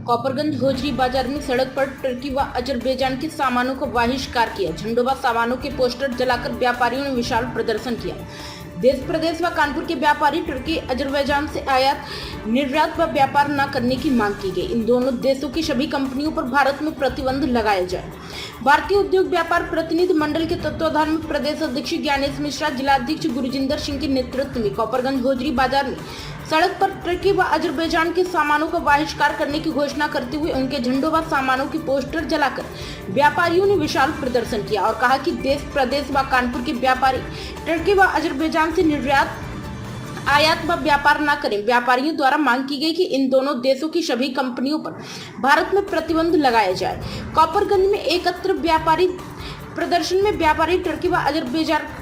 कॉपरगंज hosiery बाजार में सड़क पर टर्की व अजरबैजान के सामानों का बहिष्कार किया। झंडों व सामानों के पोस्टर जलाकर व्यापारियों ने विशाल प्रदर्शन किया। देश प्रदेश व कानपुर के व्यापारी टर्की अजरबैजान से आयात निर्यात व व्यापार न करने की मांग की गई। इन दोनों देशों की सभी कंपनियों पर भारत में प्रतिबंध लगाया जाए। भारतीय उद्योग व्यापार प्रतिनिधि मंडल के तत्वाधान में प्रदेश अध्यक्ष ज्ञानेश मिश्रा, जिलाध्यक्ष गुरजिंदर सिंह के नेतृत्व में कॉपरगंज होजरी बाजार में सड़क पर टर्की व अजरबैजान के सामानों का बहिष्कार करने की घोषणा करते हुए उनके झंडों व सामानों के पोस्टर जलाकर व्यापारियों ने विशाल प्रदर्शन किया और कहा कि देश प्रदेश व कानपुर के व्यापारी टर्की व अजरबैजान से निर्यात आयात व व्यापार न करें। व्यापारियों द्वारा मांग की गई कि इन दोनों देशों की सभी कंपनियों पर भारत में प्रतिबंध लगाया जाए। कॉपरगंज में एकत्र व्यापारी प्रदर्शन में व्यापारी टर्की व अजरबैजान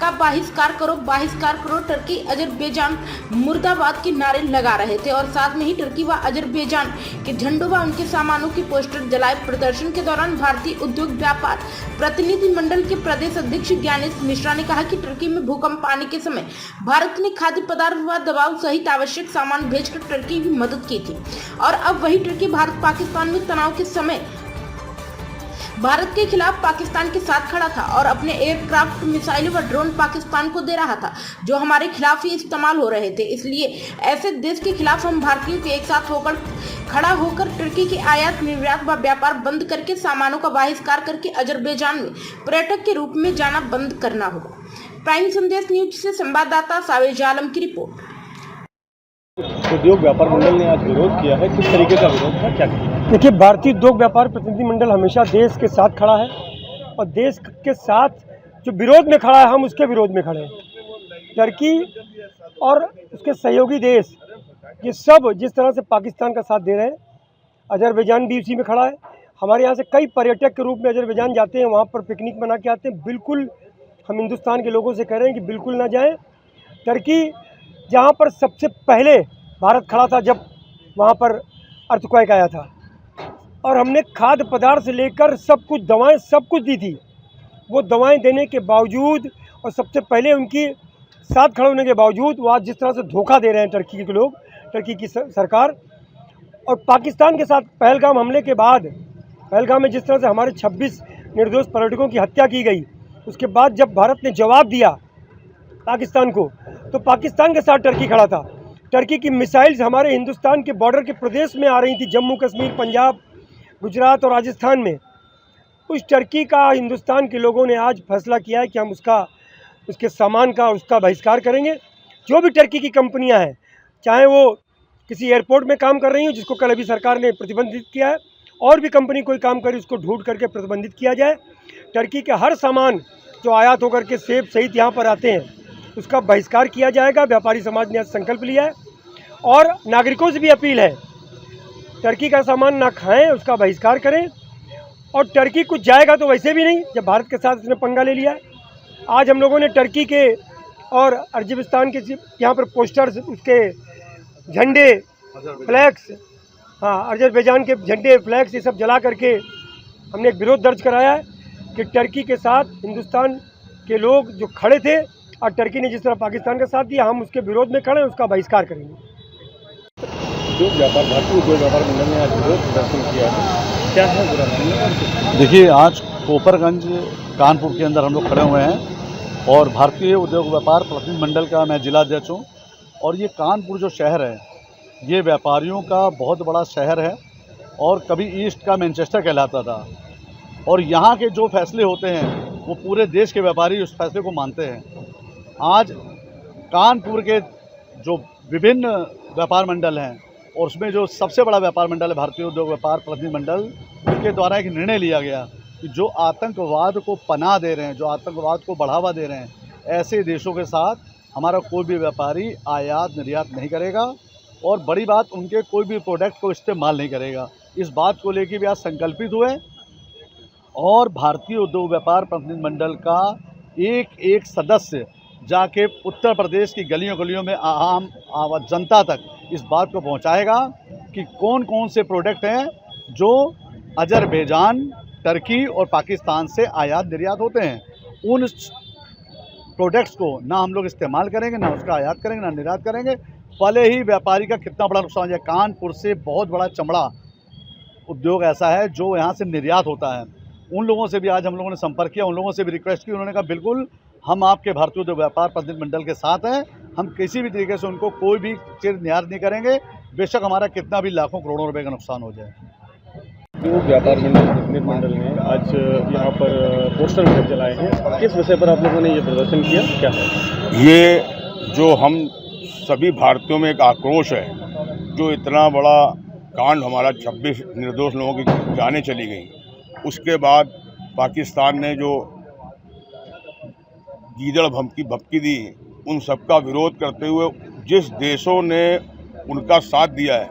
का बहिष्कार करो टर्की अजरबैजान मुर्दाबाद के नारे लगा रहे थे और साथ में ही टर्की व अजरबैजान के झंडों व उनके सामानों के पोस्टर जलाए। प्रदर्शन के दौरान भारतीय उद्योग व्यापार प्रतिनिधि मंडल के प्रदेश अध्यक्ष ज्ञानेश मिश्रा ने कहा कि टर्की में भूकंप आने के समय भारत ने खाद्य पदार्थ व दवाओं सहित आवश्यक सामान भेजकर टर्की की मदद की थी और अब वही टर्की भारत पाकिस्तान में तनाव के समय भारत के खिलाफ पाकिस्तान के साथ खड़ा था और अपने एयरक्राफ्ट, मिसाइल व ड्रोन पाकिस्तान को दे रहा था जो हमारे खिलाफ ही इस्तेमाल हो रहे थे। इसलिए ऐसे देश के खिलाफ हम भारतीयों के एक साथ खड़ा होकर टर्की के आयात निर्यात व व्यापार बंद करके सामानों का बहिष्कार करके अजरबैजान में पर्यटक के रूप में जाना बंद करना होगा। प्राइम संदेश न्यूज से संवाददाता सावेज आलम की रिपोर्ट। उद्योग व्यापार मंडल ने आज विरोध किया है, किस तरीके का विरोध था, क्या किया? देखिए, भारतीय उद्योग व्यापार प्रतिनिधि मंडल हमेशा देश के साथ खड़ा है और देश के साथ जो विरोध में खड़ा है हम उसके विरोध में खड़े हैं। टर्की और उसके सहयोगी देश ये सब जिस तरह से पाकिस्तान का साथ दे रहे हैं, अजरबैजान भी उसी में खड़ा है। हमारे यहाँ से कई पर्यटक के रूप में अजरबैजान जाते हैं, वहाँ पर पिकनिक मना के आते हैं। बिल्कुल हम हिंदुस्तान के लोगों से कह रहे हैं कि बिल्कुल ना जाएँ। टर्की जहाँ पर सबसे पहले भारत खड़ा था जब वहाँ पर अर्थक्वेक आया था और हमने खाद्य पदार्थ से लेकर सब कुछ दवाएं सब कुछ दी थी। वो दवाएं देने के बावजूद और सबसे पहले उनकी साथ खड़े होने के बावजूद वो आज जिस तरह से धोखा दे रहे हैं टर्की के लोग, टर्की की सरकार और पाकिस्तान के साथ पहलगाम हमले के बाद, पहलगाम में जिस तरह से हमारे 26 निर्दोष पर्यटकों की हत्या की गई, उसके बाद जब भारत ने जवाब दिया पाकिस्तान को तो पाकिस्तान के साथ टर्की खड़ा था। टर्की की मिसाइल्स हमारे हिंदुस्तान के बॉर्डर के प्रदेश में आ रही थी, जम्मू कश्मीर, पंजाब, गुजरात और राजस्थान में। उस टर्की का हिंदुस्तान के लोगों ने आज फैसला किया है कि हम उसके सामान का उसका बहिष्कार करेंगे। जो भी टर्की की कंपनियां हैं, चाहे वो किसी एयरपोर्ट में काम कर रही हो जिसको कल अभी सरकार ने प्रतिबंधित किया है, और भी कंपनी कोई काम करे उसको ढूंढ करके प्रतिबंधित किया जाए। टर्की के हर सामान जो आयात होकर के सेब सहित यहाँ पर आते हैं उसका बहिष्कार किया जाएगा। व्यापारी समाज ने आज संकल्प लिया है और नागरिकों से भी अपील है, टर्की का सामान ना खाएं, उसका बहिष्कार करें। और टर्की कुछ जाएगा तो वैसे भी नहीं, जब भारत के साथ उसने पंगा ले लिया है। आज हम लोगों ने टर्की के और अजरबैजान के यहाँ पर पोस्टर्स, उसके झंडे, फ्लैग्स, अजरबैजान के झंडे, फ्लैग्स ये सब जला करके हमने एक विरोध दर्ज कराया है कि टर्की के साथ हिंदुस्तान के लोग जो खड़े थे और टर्की ने जिस तरह पाकिस्तान का साथ दिया, हम उसके विरोध में खड़े हैं, उसका बहिष्कार करेंगे। भारतीय उद्योग व्यापार मंडल ने आज विरोध प्रदर्शन किया है, क्या है विरोध? देखिए, आज कोपरगंज कानपुर के अंदर हम लोग खड़े हुए हैं और भारतीय उद्योग व्यापार प्रतिनिधि मंडल का मैं जिलाध्यक्ष हूँ। और ये कानपुर जो शहर है ये व्यापारियों का बहुत बड़ा शहर है और कभी ईस्ट का मैनचेस्टर कहलाता था और यहाँ के जो फैसले होते हैं वो पूरे देश के व्यापारी उस फैसले को मानते हैं। आज कानपुर के जो विभिन्न व्यापार मंडल हैं और उसमें जो सबसे बड़ा व्यापार मंडल है भारतीय उद्योग व्यापार प्रतिनिधि मंडल, उसके द्वारा एक निर्णय लिया गया कि जो आतंकवाद को पनाह दे रहे हैं, जो आतंकवाद को बढ़ावा दे रहे हैं, ऐसे देशों के साथ हमारा कोई भी व्यापारी आयात निर्यात नहीं करेगा और बड़ी बात, उनके कोई भी प्रोडक्ट को इस्तेमाल नहीं करेगा। इस बात को लेकर भी आज संकल्पित हुए और भारतीय उद्योग व्यापार प्रतिनिधि मंडल का एक एक सदस्य जाके उत्तर प्रदेश की गलियों गलियों में आम जनता तक इस बात को पहुंचाएगा कि कौन कौन से प्रोडक्ट हैं जो अजरबैजान, टर्की और पाकिस्तान से आयात निर्यात होते हैं। उन प्रोडक्ट्स को ना हम लोग इस्तेमाल करेंगे, ना उसका आयात करेंगे, ना निर्यात करेंगे, भले ही व्यापारी का कितना बड़ा नुकसान हो जाए। कानपुर से बहुत बड़ा चमड़ा उद्योग ऐसा है जो यहाँ से निर्यात होता है। उन लोगों से भी आज हम लोगों ने संपर्क किया, उन लोगों से भी रिक्वेस्ट की। उन्होंने कहा बिल्कुल हम आपके भारतीय उद्योग व्यापार प्रतिनिधि मंडल के साथ हैं, हम किसी भी तरीके से उनको कोई भी चीज निराश नहीं करेंगे, बेशक हमारा कितना भी लाखों करोड़ों रुपए का नुकसान हो जाए। उद्योग व्यापार प्रतिनिधि मंडल ने आज यहाँ पर पोस्टर भी जलाए हैं, किस विषय पर आप लोगों ने ये प्रदर्शन किया, क्या है? ये जो हम सभी भारतीयों में एक आक्रोश है, जो इतना बड़ा कांड हमारा 26 निर्दोष लोगों की जानें चली गई, उसके बाद पाकिस्तान ने जो गीदड़ भपकी दी, उन सबका विरोध करते हुए जिस देशों ने उनका साथ दिया है,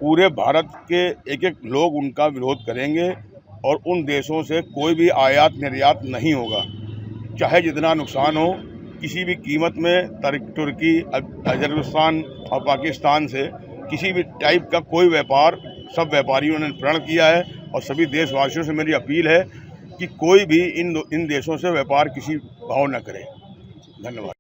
पूरे भारत के एक एक लोग उनका विरोध करेंगे और उन देशों से कोई भी आयात निर्यात नहीं होगा, चाहे जितना नुकसान हो, किसी भी कीमत में। तुर्की, अजरबैजान और पाकिस्तान से किसी भी टाइप का कोई व्यापार सब व्यापारियों ने प्रण किया है। और सभी देशवासियों से मेरी अपील है कि कोई भी इन देशों से व्यापार किसी भाव न करे। धन्यवाद।